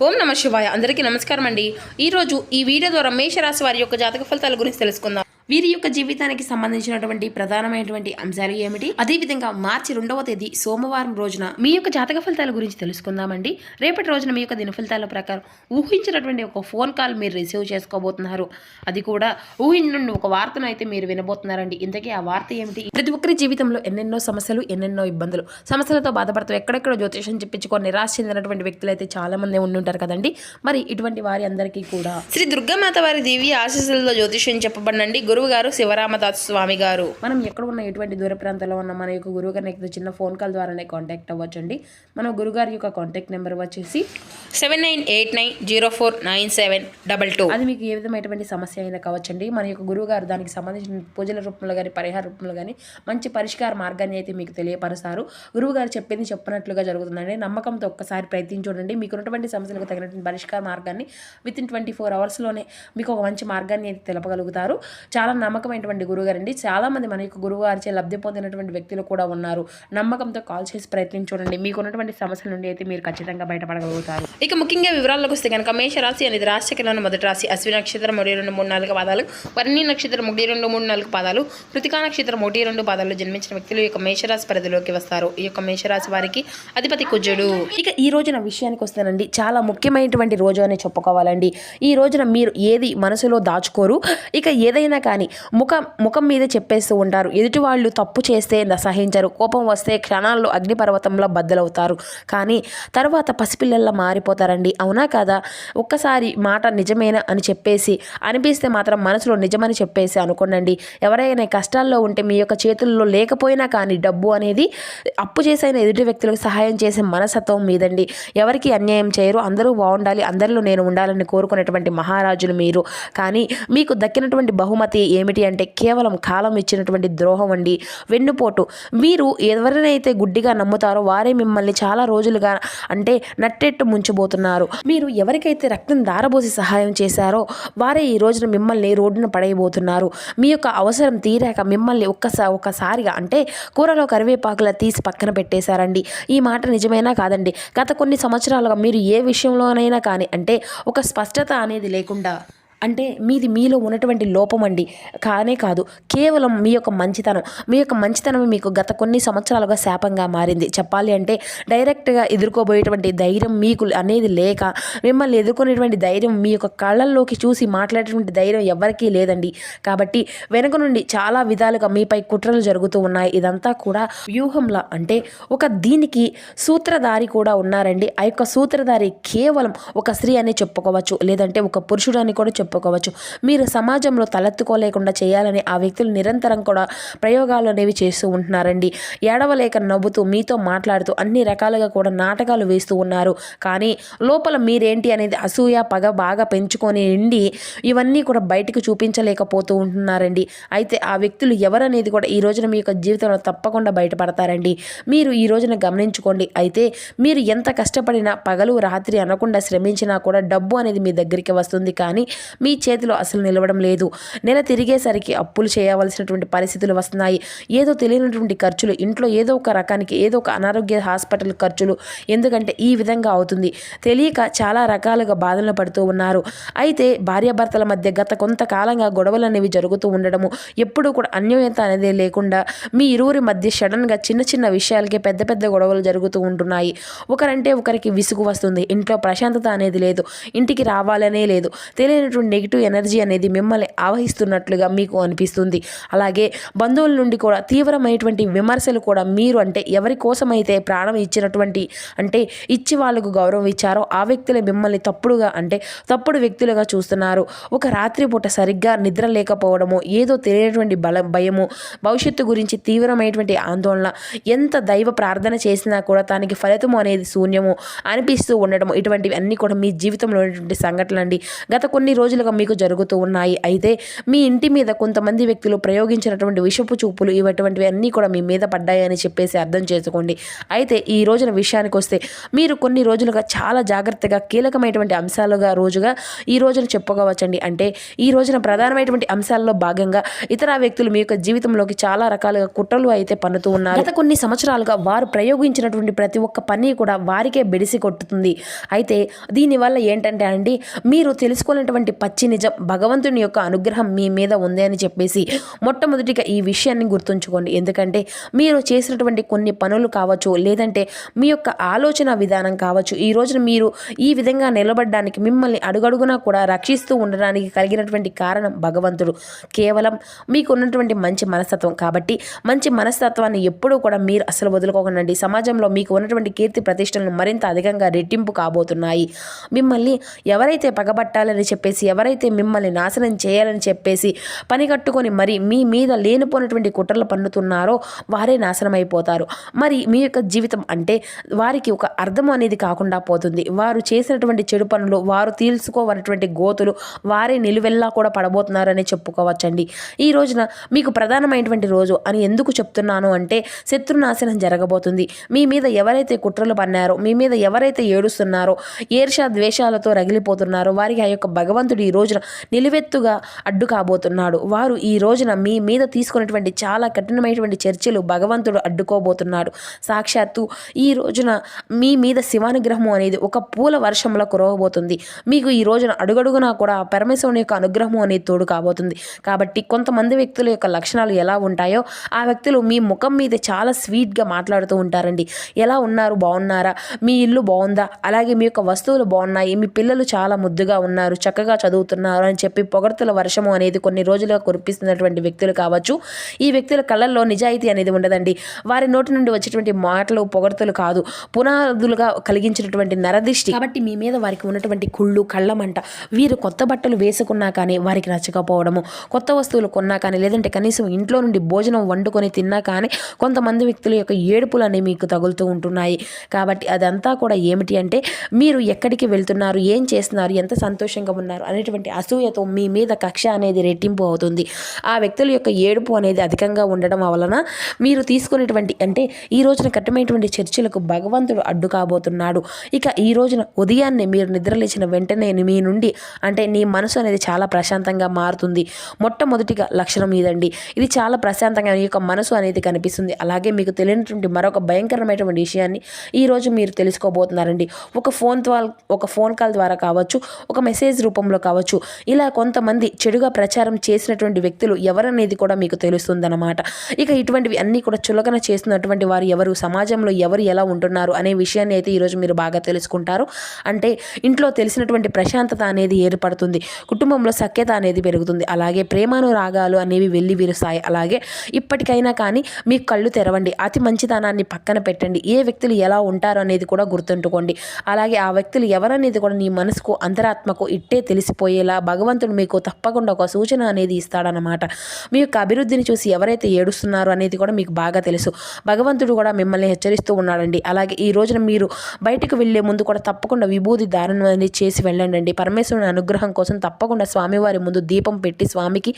ఓం నమ శివాయ. అందరికీ నమస్కారం అండి. ఈరోజు ఈ వీడియో ద్వారా మేషరాశి వారి యొక్క జాతక ఫలితాల గురించి తెలుసుకుందాం. వీరి యొక్క జీవితానికి సంబంధించినటువంటి ప్రధానమైనటువంటి అంశాలు ఏమిటి, అదేవిధంగా మార్చి 2వ తేదీ సోమవారం రోజున మీ యొక్క జాతక ఫలితాల గురించి తెలుసుకుందామండి. రేపటి రోజున మీ యొక్క దిన ఫలితాల ప్రకారం ఊహించినటువంటి ఒక ఫోన్ కాల్ మీరు రిసీవ్ చేసుకోబోతున్నారు. అది కూడా ఊహించిన ఒక వార్తను అయితే మీరు వినబోతున్నారండి. ఇంతకీ ఆ వార్త ఏమిటి? ప్రతి ఒక్కరి జీవితంలో ఎన్నెన్నో సమస్యలు, ఎన్నెన్నో ఇబ్బందులు, సమస్యలతో బాధపడుతూ ఎక్కడెక్కడ జ్యోతిషం చెప్పించుకొని నిరాశ చెందినటువంటి వ్యక్తులు అయితే చాలా మంది ఉండుంటారు కదండి. మరి ఇటువంటి వారి అందరికీ కూడా శ్రీ దుర్గామాత వారి దివ్య ఆశీస్సులతో జ్యోతిషం చెప్పబడినండి గురువు గారు శివరామదాస్ స్వామి గారు. మనం ఎక్కడ ఉన్న ఎటువంటి దూర ప్రాంతాల్లో ఉన్న మన యొక్క గురువు గారిని చిన్న ఫోన్ కాల్ ద్వారానే కాంటాక్ట్ అవ్వచ్చండి. మన గురుగారి యొక్క కాంటాక్ట్ నెంబర్ వచ్చేసి 7989049722. అది మీకు ఏ విధమైనటువంటి సమస్య అయినా కావచ్చండి. మన యొక్క గురువు గారు దానికి సంబంధించిన పూజల రూపంలో కానీ పరిహార రూపంలో కానీ మంచి పరిష్కార మార్గాన్ని అయితే మీకు తెలియపరుస్తారు. గురువు గారు చెప్పింది చెప్పినట్లుగా జరుగుతుందండి. నమ్మకంతో ఒక్కసారి ప్రయత్నించి చూడండి. మీకు ఉన్నటువంటి సమస్యలకు తగినటువంటి పరిష్కార మార్గాన్ని విత్ ఇన్ 24 అవర్స్లోనే మీకు ఒక మంచి మార్గాన్ని అయితే తెలపగలుగుతారు. చాలా నమ్మకమైనటువంటి గురువుగారు అండి. చాలా మంది మన యొక్క గురువు గారిచే లబ్ధి పొందినటువంటి వ్యక్తులు కూడా ఉన్నారు. నమ్మకంతో కాల్ చేసి ప్రయత్నించి చూడండి. మీకు ఉన్నటువంటి సమస్యల నుండి అయితే మీరు ఖచ్చితంగా బయటపడగలుగుతారు. ఇక ముఖ్యంగా వివరాల్లోకి వస్తే కనుక మేషరాశి అనేది రాశిచక్రంలో మొదటి రాశి. అశ్విని నక్షత్రం 1, 2, 3, 4 పాదాలు, వర్ణి నక్షత్రం 1, 2, 3, 4 పాదాలు, కృతికా నక్షత్రం 1, 2 పాదాలు జన్మించిన వ్యక్తులు ఈ యొక్క మేషరాశి పరిధిలోకి వస్తారు. ఈ యొక్క మేషరాశి వారికి అధిపతి కుజుడు. ఇక ఈ రోజున విషయానికి వస్తానండి, చాలా ముఖ్యమైనటువంటి రోజు అని చెప్పుకోవాలండి. ఈ రోజున మీరు ఏది మనసులో దాచుకోరు. ఇక ఏదైనా కానీ ముఖం మీద చెప్పేస్తూ ఉంటారు. ఎదుటి వాళ్ళు తప్పు చేస్తే సహించరు. కోపం వస్తే క్షణాల్లో అగ్నిపర్వతంలో బద్దలవుతారు. కానీ తర్వాత పసిపిల్లల్లా మారిపోతారండి. అవునా కదా? ఒక్కసారి మాట నిజమేనా అని చెప్పేసి అనిపిస్తే మాత్రం మనసులో నిజమని చెప్పేసి అనుకోండి. ఎవరైనా కష్టాల్లో ఉంటే మీ యొక్క చేతుల్లో లేకపోయినా కానీ డబ్బు అనేది అప్పు చేసైన ఎదుటి వ్యక్తులకు సహాయం చేసే మనసత్వం మీదండి. ఎవరికి అన్యాయం చేయరు. అందరూ బాగుండాలి, అందరిలో నేను ఉండాలని కోరుకునేటువంటి మహారాజులు మీరు. కానీ మీకు దక్కినటువంటి బహుమతి ఏమిటి అంటే కేవలం కాలం ఇచ్చినటువంటి ద్రోహం అండి, వెన్నుపోటు. మీరు ఎవరినైతే గుడ్డిగా నమ్ముతారో వారే మిమ్మల్ని చాలా రోజులుగా అంటే నట్టెట్టు ముంచబోతున్నారు. మీరు ఎవరికైతే రక్తం దారబోసి సహాయం చేశారో వారే ఈ రోజున మిమ్మల్ని రోడ్డున పడైపోతున్నారు. మీ యొక్క అవసరం తీరాక మిమ్మల్ని ఒక్కసారిగా అంటే కూరలో కరివేపాకులా తీసి పక్కన పెట్టేశారండి. ఈ మాట నిజమైనా కాదండి? గత కొన్ని సంవత్సరాలుగా మీరు ఏ విషయంలోనైనా కానీ అంటే ఒక స్పష్టత అనేది లేకుండా అంటే మీలో ఉన్నటువంటి లోపం అండి. కానే కాదు, కేవలం మీ యొక్క మంచితనం మీకు గత కొన్ని సంవత్సరాలుగా శాపంగా మారింది. చెప్పాలి అంటే డైరెక్ట్గా ఎదుర్కోబోయేటువంటి ధైర్యం మీకు అనేది లేక మిమ్మల్ని ఎదుర్కొనేటువంటి ధైర్యం మీ యొక్క కళ్ళల్లోకి చూసి మాట్లాడేటువంటి ధైర్యం ఎవరికీ లేదండి. కాబట్టి వెనుక నుండి చాలా విధాలుగా మీపై కుట్రలు జరుగుతూ ఉన్నాయి. ఇదంతా కూడా వ్యూహంలా అంటే దీనికి సూత్రధారి కూడా ఉన్నారండి. ఆ యొక్క సూత్రధారి కేవలం ఒక స్త్రీ అని చెప్పుకోవచ్చు, లేదంటే ఒక పురుషుడు అని కూడా చెప్పుకోవచ్చు. మీరు సమాజంలో తలెత్తుకోలేకుండా చేయాలని ఆ వ్యక్తులు నిరంతరం కూడా ప్రయోగాలు అనేవి చేస్తూ ఉంటున్నారండి. ఏడవలేక నవ్వుతూ మీతో మాట్లాడుతూ అన్ని రకాలుగా కూడా నాటకాలు వేస్తూ ఉన్నారు. కానీ లోపల మీరేంటి అనేది అసూయ పగ బాగా పెంచుకొని నిండి ఇవన్నీ కూడా బయటకు చూపించలేకపోతూ ఉంటున్నారండి. అయితే ఆ వ్యక్తులు ఎవరనేది కూడా ఈ రోజున మీ యొక్క జీవితంలో తప్పకుండా బయటపడతారండి. మీరు ఈ రోజున గమనించుకోండి. అయితే మీరు ఎంత కష్టపడినా పగలు రాత్రి అనకుండా శ్రమించినా కూడా డబ్బు అనేది మీ దగ్గరికి వస్తుంది. కానీ మీ చేతిలో అసలు నిలవడం లేదు. నెల తిరిగేసరికి అప్పులు చేయవలసినటువంటి పరిస్థితులు వస్తున్నాయి. ఏదో తెలియనటువంటి ఖర్చులు, ఇంట్లో ఏదో ఒక రకానికి ఏదో ఒక అనారోగ్య హాస్పిటల్ ఖర్చులు. ఎందుకంటే ఈ విధంగా అవుతుంది. తెలియక చాలా రకాలుగా బాధలు పడుతూ ఉన్నారు. అయితే భార్యాభర్తల మధ్య గత కొంతకాలంగా గొడవలు అనేవి జరుగుతూ ఉండడము, ఎప్పుడూ కూడా అన్యోన్యత అనేది లేకుండా మీ ఇరువురి మధ్య సడన్గా చిన్న చిన్న విషయాలకే పెద్ద పెద్ద గొడవలు జరుగుతూ ఉంటున్నాయి. ఒకరంటే ఒకరికి విసుగు వస్తుంది. ఇంట్లో ప్రశాంతత అనేది లేదు. ఇంటికి రావాలనే లేదు. తెలియనటువంటి నెగిటివ్ ఎనర్జీ అనేది మిమ్మల్ని ఆవహిస్తున్నట్లుగా మీకు అనిపిస్తుంది. అలాగే బంధువుల నుండి కూడా తీవ్రమైనటువంటి విమర్శలు కూడా మీరు అంటే ఎవరి కోసమైతే ప్రాణం ఇచ్చినటువంటి అంటే ఇచ్చి వాళ్ళకు గౌరవం ఇచ్చారో ఆ వ్యక్తులే మిమ్మల్ని తప్పుడు వ్యక్తులుగా చూస్తున్నారు. ఒక రాత్రి పూట సరిగ్గా నిద్ర లేకపోవడము, ఏదో తెలియనటువంటి భయము, భవిష్యత్తు గురించి తీవ్రమైనటువంటి ఆందోళన, ఎంత దైవ ప్రార్థన చేసినా కూడా దానికి ఫలితము అనేది శూన్యము అనిపిస్తూ ఉండడము, ఇటువంటివి అన్నీ కూడా మీ జీవితంలో ఉన్నటువంటి సంఘటనలు అండి. గత కొన్ని రోజులు రోజులుగా మీకు జరుగుతూ ఉన్నాయి. అయితే మీ ఇంటి మీద కొంతమంది వ్యక్తులు ప్రయోగించినటువంటి విషపు చూపులు ఇటువంటివి అన్నీ కూడా మీ మీద పడ్డాయని చెప్పేసి అర్థం చేసుకోండి. అయితే ఈ రోజున విషయానికి వస్తే మీరు కొన్ని రోజులుగా చాలా జాగ్రత్తగా కీలకమైనటువంటి అంశాలుగా ఈ రోజున చెప్పుకోవచ్చండి. అంటే ఈ రోజున ప్రధానమైనటువంటి అంశాల్లో భాగంగా ఇతర వ్యక్తులు మీ యొక్క జీవితంలోకి చాలా రకాలుగా కుట్రలు అయితే పన్నుతూ ఉన్నారు. గత కొన్ని సంవత్సరాలుగా వారు ప్రయోగించినటువంటి ప్రతి ఒక్క పని కూడా వారికే బెడిసి కొట్టుతుంది. అయితే దీనివల్ల ఏంటంటే అండి, మీరు తెలుసుకోలేనటువంటి పచ్చి నిజం భగవంతుని యొక్క అనుగ్రహం మీ మీద ఉంది అని చెప్పేసి మొట్టమొదటిగా ఈ విషయాన్ని గుర్తుంచుకోండి. ఎందుకంటే మీరు చేసినటువంటి కొన్ని పనులు కావచ్చు, లేదంటే మీ యొక్క ఆలోచన విధానం కావచ్చు, ఈ రోజున మీరు ఈ విధంగా నిలబడడానికి మిమ్మల్ని అడుగడుగునా కూడా రక్షిస్తూ ఉండడానికి కలిగినటువంటి కారణం భగవంతుడు. కేవలం మీకు ఉన్నటువంటి మంచి మనస్తత్వం. కాబట్టి మంచి మనస్తత్వాన్ని ఎప్పుడూ కూడా మీరు అసలు వదులుకోకండి. సమాజంలో మీకు ఉన్నటువంటి కీర్తి ప్రతిష్టలను మరింత అధికంగా రెట్టింపు కాబోతున్నాయి. మిమ్మల్ని ఎవరైతే పగబట్టాలని చెప్పేసి, ఎవరైతే మిమ్మల్ని నాశనం చేయాలని చెప్పేసి పని కట్టుకొని మరి మీ మీద లేనిపోయినటువంటి కుట్రలు పన్నుతున్నారో వారే నాశనం అయిపోతారు. మరి మీ యొక్క జీవితం అంటే వారికి ఒక అర్థం అనేది కాకుండా పోతుంది. వారు చేసినటువంటి చెడు పనులు, వారు తీల్చుకోవనటువంటి గోతులు వారే నిలువెల్లా కూడా పడబోతున్నారని చెప్పుకోవచ్చండి. ఈ రోజున మీకు ప్రధానమైనటువంటి రోజు అని ఎందుకు చెప్తున్నాను అంటే, శత్రునాశనం జరగబోతుంది. మీ మీద ఎవరైతే కుట్రలు పన్నారో, మీ మీద ఎవరైతే ఏడుస్తున్నారో, ఈర్ష్య ద్వేషాలతో రగిలిపోతున్నారో వారికి ఆ యొక్క భగవంతుడు ఈ రోజున నిలువెత్తుగా అడ్డు కాబోతున్నాడు. వారు ఈ రోజున మీ మీద తీసుకున్నటువంటి చాలా కఠినమైనటువంటి చర్చలు భగవంతుడు అడ్డుకోబోతున్నాడు. సాక్షాత్తు ఈ రోజున మీ మీద శివానుగ్రహం అనేది ఒక పూల వర్షంలో కురవబోతుంది. మీకు ఈ రోజున అడుగడుగునా కూడా పరమేశ్వరుని యొక్క అనుగ్రహం అనేది తోడు కాబోతుంది. కాబట్టి కొంతమంది వ్యక్తుల యొక్క లక్షణాలు ఎలా ఉంటాయో ఆ వ్యక్తులు మీ ముఖం మీద చాలా స్వీట్గా మాట్లాడుతూ ఉంటారండి. ఎలా ఉన్నారు, బాగున్నారా, మీ ఇల్లు బాగుందా, అలాగే మీ యొక్క వస్తువులు బాగున్నాయి, మీ పిల్లలు చాలా ముద్దుగా ఉన్నారు, చక్కగా చదువుతున్నారు అని చెప్పి పొగడ్తల వర్షము అనేది కొన్ని రోజులుగా కురిపిస్తున్నటువంటి వ్యక్తులు కావచ్చు. ఈ వ్యక్తుల కళ్ళల్లో నిజాయితీ అనేది ఉండదండి. వారి నోటి నుండి వచ్చేటువంటి మాటలు పొగడ్తలు కాదు, పునాదులుగా కలిగించినటువంటి నరదిష్టి. కాబట్టి మీ మీద వారికి ఉన్నటువంటి కుళ్ళు, కళ్ళమంట. వీరు కొత్త బట్టలు వేసుకున్నా కానీ వారికి నచ్చకపోవడము, కొత్త వస్తువులు కొన్నా కానీ, లేదంటే కనీసం ఇంట్లో నుండి భోజనం వండుకొని తిన్నా కానీ కొంతమంది వ్యక్తుల యొక్క ఏడుపులు అనేవి మీకు తగులుతూ ఉంటున్నాయి. కాబట్టి అదంతా కూడా ఏమిటి అంటే, మీరు ఎక్కడికి వెళ్తున్నారు, ఏం చేస్తున్నారు, ఎంత సంతోషంగా ఉన్నారు అనేటువంటి అసూయతో మీ మీద కక్ష అనేది రెట్టింపు అవుతుంది. ఆ వ్యక్తుల యొక్క ఏడుపు అనేది అధికంగా ఉండడం వలన మీరు తీసుకునేటువంటి అంటే ఈ రోజున కఠినమైనటువంటి చర్చలకు భగవంతుడు అడ్డు కాబోతున్నాడు. ఇక ఈ రోజున ఉదయాన్నే మీరు నిద్రలేచిన వెంటనే మీ నుండి అంటే నీ మనసు అనేది చాలా ప్రశాంతంగా మారుతుంది. మొట్టమొదటిగా లక్షణం ఇదండి. ఇది చాలా ప్రశాంతంగా మీ యొక్క మనసు అనేది కనిపిస్తుంది. అలాగే మీకు తెలియనటువంటి మరొక భయంకరమైనటువంటి విషయాన్ని ఈరోజు మీరు తెలుసుకోబోతున్నారండి. ఒక ఫోన్ కాల్ ద్వారా కావచ్చు, ఒక మెసేజ్ రూపంలో కావచ్చు, ఇలా కొంతమంది చెడుగా ప్రచారం చేసినటువంటి వ్యక్తులు ఎవరనేది కూడా మీకు తెలుస్తుందన్నమాట. ఇక ఇటువంటివి అన్నీ కూడా చులకన చేస్తున్నటువంటి వారు ఎవరు, సమాజంలో ఎవరు ఎలా ఉంటున్నారు అనే విషయాన్ని అయితే ఈరోజు మీరు బాగా తెలుసుకుంటారు. అంటే ఇంట్లో తెలిసినటువంటి ప్రశాంతత అనేది ఏర్పడుతుంది, కుటుంబంలో సఖ్యత అనేది పెరుగుతుంది, అలాగే ప్రేమానురాగాలు అనేవి వెళ్ళి విరుస్తాయి. అలాగే ఇప్పటికైనా కానీ మీ కళ్ళు తెరవండి, అతి మంచితనాన్ని పక్కన పెట్టండి, ఏ వ్యక్తులు ఎలా ఉంటారు అనేది కూడా గుర్తుంచుకోండి. అలాగే ఆ వ్యక్తులు ఎవరనేది కూడా నీ మనసుకు, అంతరాత్మకు ఇట్టే తెలిసిపోయేలా భగవంతుడు మీకు తప్పకుండా ఒక సూచన అనేది ఇస్తాడనమాట. మీ యొక్క అభివృద్ధిని చూసి ఎవరైతే ఏడుస్తున్నారో అనేది కూడా మీకు బాగా తెలుసు. భగవంతుడు కూడా మిమ్మల్ని హెచ్చరిస్తూ ఉన్నాడండి. అలాగే ఈ రోజున మీరు బయటకు వెళ్ళే ముందు కూడా తప్పకుండా విభూది ధారణ అనేది చేసి వెళ్ళండి. పరమేశ్వరుని అనుగ్రహం కోసం తప్పకుండా స్వామివారి ముందు దీపం పెట్టి, స్వామికి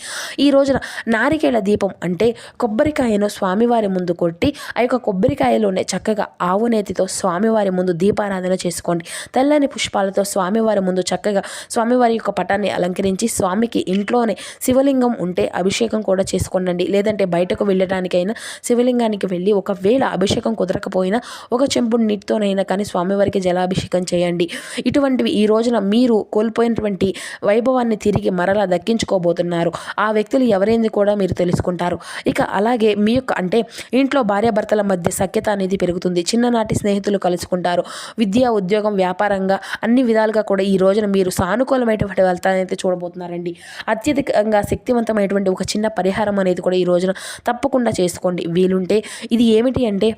ఈ రోజున నారికేళ దీపం అంటే కొబ్బరికాయను స్వామివారి ముందు కొట్టి ఆ యొక్క కొబ్బరికాయలోనే చక్కగా ఆవు నేతితో స్వామివారి ముందు దీపారాధన చేసుకోండి. తెల్లని పుష్పాలతో స్వామివారి ముందు చక్కగా స్వామివారి యొక్క పటాన్ని అలంకరించి స్వామికి ఇంట్లోనే శివలింగం ఉంటే అభిషేకం కూడా చేసుకోండి. లేదంటే బయటకు వెళ్ళడానికైనా శివలింగానికి వెళ్ళి ఒకవేళ అభిషేకం కుదరకపోయినా ఒక చెంపుడు నీటితోనైనా కానీ స్వామివారికి జలాభిషేకం చేయండి. ఇటువంటివి ఈ రోజున మీరు కోల్పోయినటువంటి వైభవాన్ని తిరిగి మరలా దక్కించుకోబోతున్నారు. ఆ వ్యక్తులు ఎవరైంది కూడా మీరు తెలుసుకుంటారు. ఇక అలాగే మీ యొక్క అంటే ఇంట్లో భార్యాభర్తల మధ్య సఖ్యత అనేది పెరుగుతుంది. చిన్ననాటి స్నేహితులు కలుసుకుంటారు. విద్య, ఉద్యోగం, వ్యాపారంగా అన్ని విధాలుగా కూడా ఈ రోజున మీరు సానుకూలమైనటువంటి ఫలితాన్ని అయితే చూడబోతున్నారండి. అత్యధికంగా శక్తివంతమైనటువంటి ఒక చిన్న పరిహారం అనేది కూడా ఈ రోజున తప్పకుండా చేసుకోండి. వీలుంటే ఇది ఏమిటి అంటే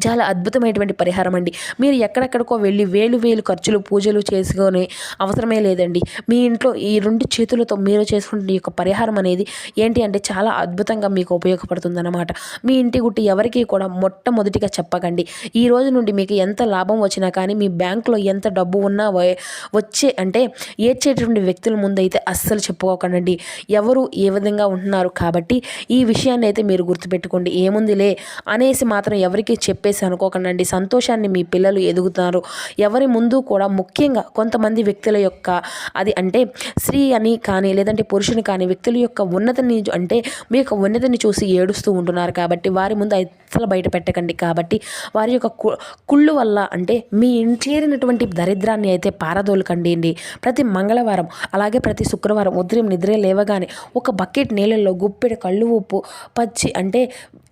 చాలా అద్భుతమైనటువంటి పరిహారం అండి. మీరు ఎక్కడెక్కడికో వెళ్ళి వేలు ఖర్చులు పూజలు చేసుకునే అవసరమే లేదండి. మీ ఇంట్లో ఈ 2 చేతులతో మీరు చేసుకునే ఈ యొక్క పరిహారం అనేది ఏంటి అంటే చాలా అద్భుతంగా మీకు ఉపయోగపడుతుందన్నమాట. మీ ఇంటి గుట్టు ఎవరికీ కూడా మొట్టమొదటిగా చెప్పకండి. ఈ రోజు నుండి మీకు ఎంత లాభం వచ్చినా కానీ మీ బ్యాంకులో ఎంత డబ్బు ఉన్నా వచ్చే అంటే ఏడ్చేటటువంటి వ్యక్తుల ముందైతే అస్సలు చెప్పుకోకండి. ఎవరు ఏ విధంగా ఉంటున్నారు కాబట్టి ఈ విషయాన్ని అయితే మీరు గుర్తుపెట్టుకోండి. ఏముందిలే అనేసి మాత్రం ఎవరికి చెప్పేసి అనుకోకండి. సంతోషాన్ని మీ పిల్లలు ఎదుగుతున్నారు. ఎవరి ముందు కూడా ముఖ్యంగా కొంతమంది వ్యక్తుల యొక్క అది అంటే స్త్రీ అని కానీ లేదంటే పురుషుని కానీ వ్యక్తుల యొక్క ఉన్నతిని అంటే మీ యొక్క ఉన్నతిని చూసి ఏడుస్తూ ఉంటున్నారు కాబట్టి వారి ముందు అసలు బయట పెట్టకండి. కాబట్టి వారి యొక్క కుళ్ళు వల్ల అంటే మీ ఇంట్లోనటువంటి దరిద్రాన్ని అయితే పారదోలకండి అండి. ప్రతి మంగళవారం అలాగే ప్రతి శుక్రవారం ఉదయం నిద్ర లేవగానే ఒక బకెట్ నీళ్ళల్లో గుప్పెడు కళ్ళు ఉప్పు పచ్చి అంటే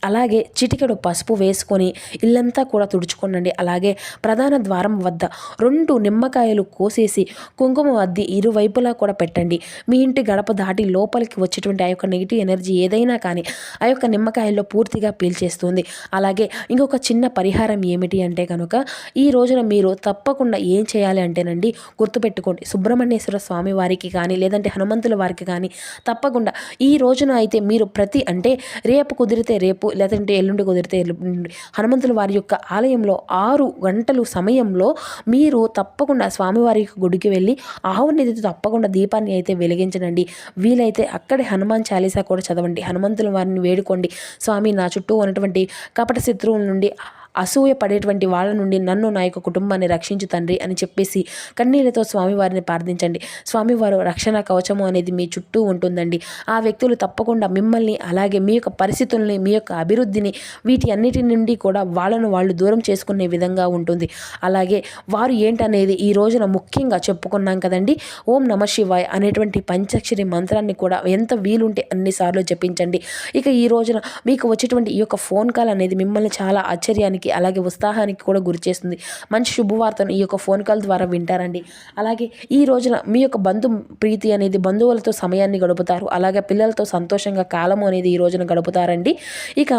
అలాగే చిటికెడు పసుపు వేసుకొని ఇల్లంతా కూడా తుడుచుకోనండి. అలాగే ప్రధాన ద్వారం వద్ద 2 నిమ్మకాయలు కోసేసి కుంకుమ అద్ది ఇరువైపులా కూడా పెట్టండి. మీ ఇంటి గడప దాటి లోపలికి వచ్చేటువంటి ఆ యొక్క నెగిటివ్ ఎనర్జీ ఏదైనా కానీ ఆ యొక్క నిమ్మకాయల్లో పూర్తిగా పీల్చేస్తుంది. అలాగే ఇంకొక చిన్న పరిహారం ఏమిటి అంటే కనుక ఈ రోజున మీరు తప్పకుండా ఏం చేయాలి అంటేనండి గుర్తుపెట్టుకోండి. సుబ్రహ్మణ్యేశ్వర స్వామి వారికి కానీ లేదంటే హనుమంతుల వారికి కానీ తప్పకుండా ఈ రోజున అయితే మీరు ప్రతి అంటే రేపు కుదిరితే రేపు లేదంటే ఎల్లుండి కుదిరితే ఎల్లుండి హనుమంతుల వారి యొక్క ఆలయంలో 6 గంటలు సమయంలో మీరు తప్పకుండా స్వామివారి గుడికి వెళ్ళి ఆవు నెయ్యితో తప్పకుండా దీపాన్ని అయితే వెలిగించనండి. వీలైతే అక్కడే హనుమాన్ చాలీసా కూడా చదవండి. హనుమంతుల వారిని వేడుకోండి. స్వామి నా చుట్టూ ఉన్నటువంటి కపట శత్రువుల నుండి అసూయ పడేటువంటి వాళ్ళ నుండి నన్ను నా యొక్క కుటుంబాన్ని రక్షించు తండ్రి అని చెప్పేసి కన్నీళ్లతో స్వామివారిని ప్రార్థించండి. స్వామివారు రక్షణ కవచము అనేది మీ చుట్టూ ఉంటుందండి. ఆ వ్యక్తులు తప్పకుండా మిమ్మల్ని అలాగే మీ యొక్క పరిస్థితుల్ని మీ యొక్క అభివృద్ధిని వీటి అన్నిటి నుండి కూడా వాళ్ళను వాళ్ళు దూరం చేసుకునే విధంగా ఉంటుంది. అలాగే వారు ఏంటనేది ఈ రోజున ముఖ్యంగా చెప్పుకున్నాం కదండి. ఓం నమ శివాయ అనేటువంటి పంచాక్షరి మంత్రాన్ని కూడా ఎంత వీలుంటే అన్నిసార్లు జపించండి. ఇక ఈ రోజున మీకు వచ్చేటువంటి ఈ యొక్క ఫోన్ కాల్ అనేది మిమ్మల్ని చాలా ఆశ్చర్యానికి అలాగే ఉత్సాహానికి కూడా గురి చేస్తుంది. మంచి శుభవార్తను ఈ యొక్క ఫోన్ కాల్ ద్వారా వింటారండి. అలాగే ఈ రోజున మీ యొక్క ప్రీతి అనేది బంధువులతో సమయాన్ని గడుపుతారు. అలాగే పిల్లలతో సంతోషంగా కాలము అనేది ఈ రోజున గడుపుతారండి. ఇక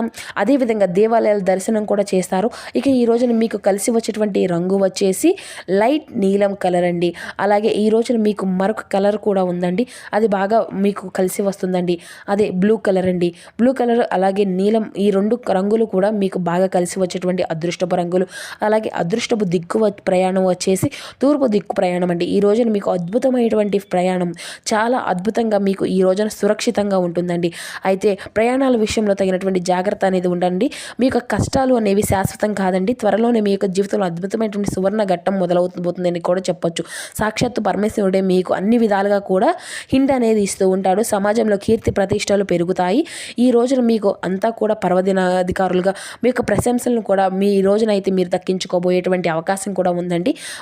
అదేవిధంగా దేవాలయాల దర్శనం కూడా చేస్తారు. ఇక ఈ రోజున మీకు కలిసి వచ్చేటువంటి రంగు వచ్చేసి లైట్ నీలం కలర్ అండి. అలాగే ఈ రోజున మీకు మరొక కలర్ కూడా ఉందండి. అది బాగా మీకు కలిసి వస్తుందండి. అదే బ్లూ కలర్ అండి. బ్లూ కలర్ అలాగే నీలం ఈ 2 రంగులు కూడా మీకు బాగా కలిసి వచ్చేటువంటి అదృష్టపు రంగులు. అలాగే అదృష్టపు దిక్కు ప్రయాణం వచ్చేసి తూర్పు దిక్కు ప్రయాణం అండి. ఈ రోజున మీకు అద్భుతమైనటువంటి ప్రయాణం చాలా అద్భుతంగా మీకు ఈ రోజున సురక్షితంగా ఉంటుందండి. అయితే ప్రయాణాల విషయంలో తగినటువంటి జాగ్రత్త అనేది ఉండండి. మీ యొక్క కష్టాలు అనేవి శాశ్వతం కాదండి. త్వరలోనే మీ యొక్క జీవితంలో అద్భుతమైనటువంటి సువర్ణ ఘట్టం మొదలవుతుందని కూడా చెప్పొచ్చు. సాక్షాత్తు పరమేశ్వరుడే మీకు అన్ని విధాలుగా కూడా హింట్ అనేది ఇస్తూ ఉంటాడు. సమాజంలో కీర్తి ప్రతిష్టలు పెరుగుతాయి. ఈ రోజున మీకు అంతా కూడా పర్వదినాధికారులుగా మీ యొక్క ప్రశంసలను కూడా మీ రోజునైతే మీరు దక్కించుకోబోయేటువంటి అవకాశం కూడా ఉందండి.